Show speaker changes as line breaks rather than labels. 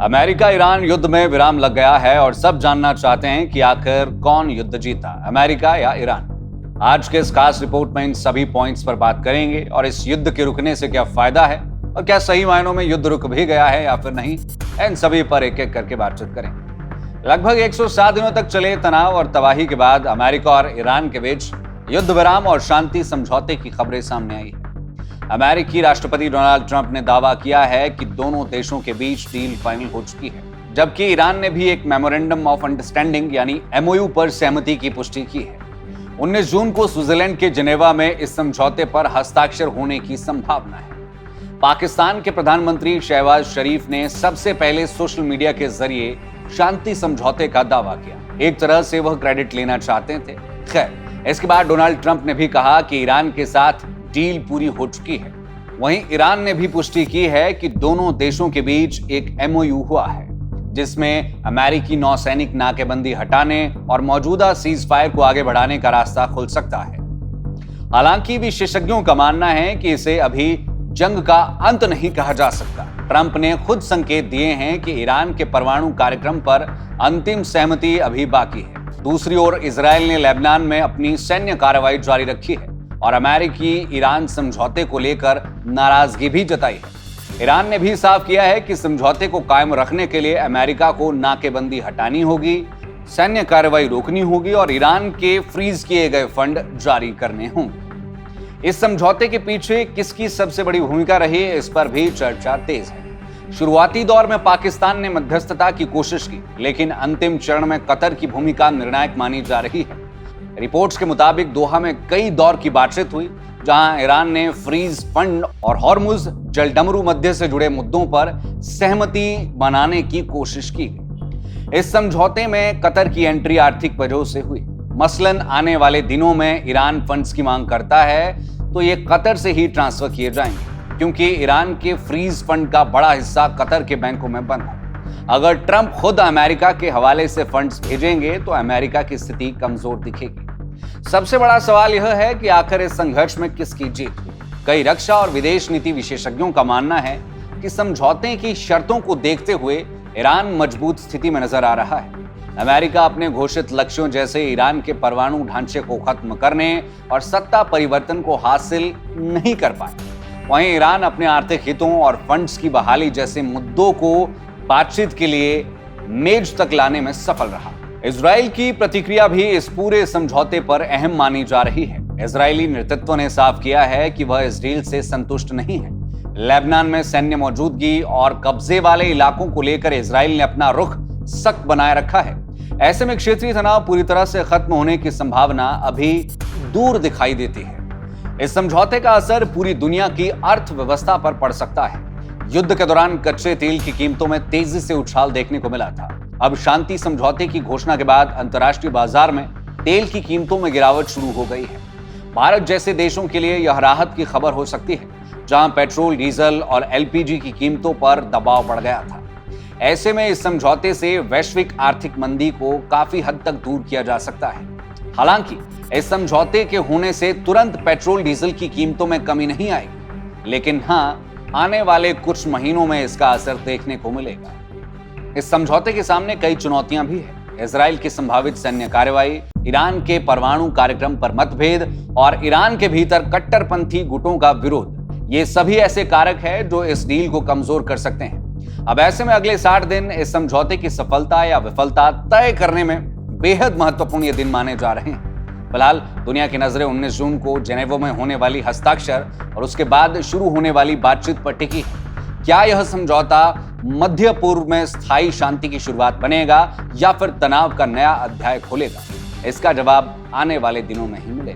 America Iran युद्ध में विराम लग गया है और सब जानना चाहते हैं कि आखिर कौन युद्ध जीता, अमेरिका या ईरान। आज के इस खास रिपोर्ट में इन सभी पॉइंट्स पर बात करेंगे और इस युद्ध के रुकने से क्या फायदा है और क्या सही मायनों में युद्ध रुक भी गया है या फिर नहीं, इन सभी पर एक एक करके बातचीत करेंगे। लगभग 107 दिनों तक चले तनाव और तबाही के बाद अमेरिका और ईरान के बीच युद्ध विराम और शांति समझौते की खबरें सामने आई है। अमेरिकी राष्ट्रपति डोनाल्ड ट्रंप ने दावा किया है कि दोनों देशों के बीच डील फाइनल हो चुकी है, जबकि ईरान ने भी एक मेमोरेंडम ऑफ अंडरस्टैंडिंग यानी एमओयू पर सहमति की पुष्टि की है। 19 जून को स्विट्जरलैंड के जिनेवा में इस समझौते पर हस्ताक्षर होने की संभावना है। पाकिस्तान के प्रधानमंत्री शहबाज शरीफ ने सबसे पहले सोशल मीडिया के जरिए शांति समझौते का दावा किया। एक तरह से वह क्रेडिट लेना चाहते थे। खैर, इसके बाद डोनाल्ड ट्रंप ने भी कहा कि ईरान के साथ डील पूरी हो चुकी है। वहीं ईरान ने भी पुष्टि की है कि दोनों देशों के बीच एक एमओयू हुआ है, जिसमें अमेरिकी नौसैनिक नाकेबंदी हटाने और मौजूदा सीज फायर को आगे बढ़ाने का रास्ता खुल सकता है। हालांकि विशेषज्ञों का मानना है कि इसे अभी जंग का अंत नहीं कहा जा सकता। ट्रंप ने खुद संकेत दिए हैं कि ईरान के परमाणु कार्यक्रम पर अंतिम सहमति अभी बाकी है। दूसरी ओर इजरायल ने लेबनान में अपनी सैन्य कार्रवाई जारी रखी है और अमेरिकी ईरान समझौते को लेकर नाराजगी भी जताई है। ईरान ने भी साफ किया है कि समझौते को कायम रखने के लिए अमेरिका को नाकेबंदी हटानी होगी, सैन्य कार्रवाई रोकनी होगी और ईरान के फ्रीज किए गए फंड जारी करने होंगे। इस समझौते के पीछे किसकी सबसे बड़ी भूमिका रही, इस पर भी चर्चा तेज है। शुरुआती दौर में पाकिस्तान ने मध्यस्थता की कोशिश की, लेकिन अंतिम चरण में कतर की भूमिका निर्णायक मानी जा रही है। रिपोर्ट्स के मुताबिक दोहा में कई दौर की बातचीत हुई, जहां ईरान ने फ्रीज फंड और हॉर्मुज जलडमरू मध्य से जुड़े मुद्दों पर सहमति बनाने की कोशिश की गई। इस समझौते में कतर की एंट्री आर्थिक वजहों से हुई। मसलन आने वाले दिनों में ईरान फंड्स की मांग करता है तो ये कतर से ही ट्रांसफर किए जाएंगे, क्योंकि ईरान के फ्रीज फंड का बड़ा हिस्सा कतर के बैंकों में बंद है। अगर ट्रंप खुद अमेरिका के हवाले से फंड्स भेजेंगे तो अमेरिका की स्थिति कमजोर दिखेगी। सबसे बड़ा सवाल यह है कि आखिर इस संघर्ष में किसकी जीत हुई। कई रक्षा और विदेश नीति विशेषज्ञों का मानना है कि समझौते की शर्तों को देखते हुए ईरान मजबूत स्थिति में नजर आ रहा है। अमेरिका अपने घोषित लक्ष्यों जैसे ईरान के परमाणु ढांचे को खत्म करने और सत्ता परिवर्तन को हासिल नहीं कर पाए। वहीं ईरान अपने आर्थिक हितों और फंड्स की बहाली जैसे मुद्दों को बातचीत के लिए मेज तक लाने में सफल रहा। इजराइल की प्रतिक्रिया भी इस पूरे समझौते पर अहम मानी जा रही है। इजरायली नेतृत्व ने साफ किया है कि वह इस डील से संतुष्ट नहीं है। लेबनान में सैन्य मौजूदगी और कब्जे वाले इलाकों को लेकर इजराइल ने अपना रुख सख्त बनाए रखा है। ऐसे में क्षेत्रीय तनाव पूरी तरह से खत्म होने की संभावना अभी दूर दिखाई देती है। इस समझौते का असर पूरी दुनिया की अर्थव्यवस्था पर पड़ सकता है। युद्ध के दौरान कच्चे तेल की कीमतों में तेजी से उछाल देखने को मिला था। अब शांति समझौते की घोषणा के बाद अंतर्राष्ट्रीय बाजार में तेल की कीमतों में गिरावट शुरू हो गई है। भारत जैसे देशों के लिए यह राहत की खबर हो सकती है, जहां पेट्रोल, डीजल और एलपीजी की कीमतों पर दबाव बढ़ गया था। ऐसे में इस समझौते से वैश्विक आर्थिक मंदी को काफी हद तक दूर किया जा सकता है। हालांकि इस समझौते के होने से तुरंत पेट्रोल, डीजल की कीमतों में कमी नहीं आएगी, लेकिन हाँ, आने वाले कुछ महीनों में इसका असर देखने को मिलेगा। इस समझौते के सामने कई चुनौतियां भी है। इजराइल की संभावित सैन्य कार्रवाई, ईरान के परमाणु कार्यक्रम पर मतभेद और ईरान के भीतर कट्टरपंथी गुटों का विरोध, ये सभी ऐसे कारक है जो इस डील को कमजोर कर सकते हैं। अब ऐसे में अगले 60 दिन इस समझौते की सफलता या विफलता तय करने में बेहद महत्वपूर्ण ये दिन माने जा रहे हैं। फिलहाल दुनिया की नजरें 19 जून को जेनेवा में होने वाली हस्ताक्षर और उसके बाद शुरू होने वाली बातचीत पर टिकी है। क्या यह समझौता मध्य पूर्व में स्थायी शांति की शुरुआत बनेगा या फिर तनाव का नया अध्याय खोलेगा? इसका जवाब आने वाले दिनों में ही मिलेगा।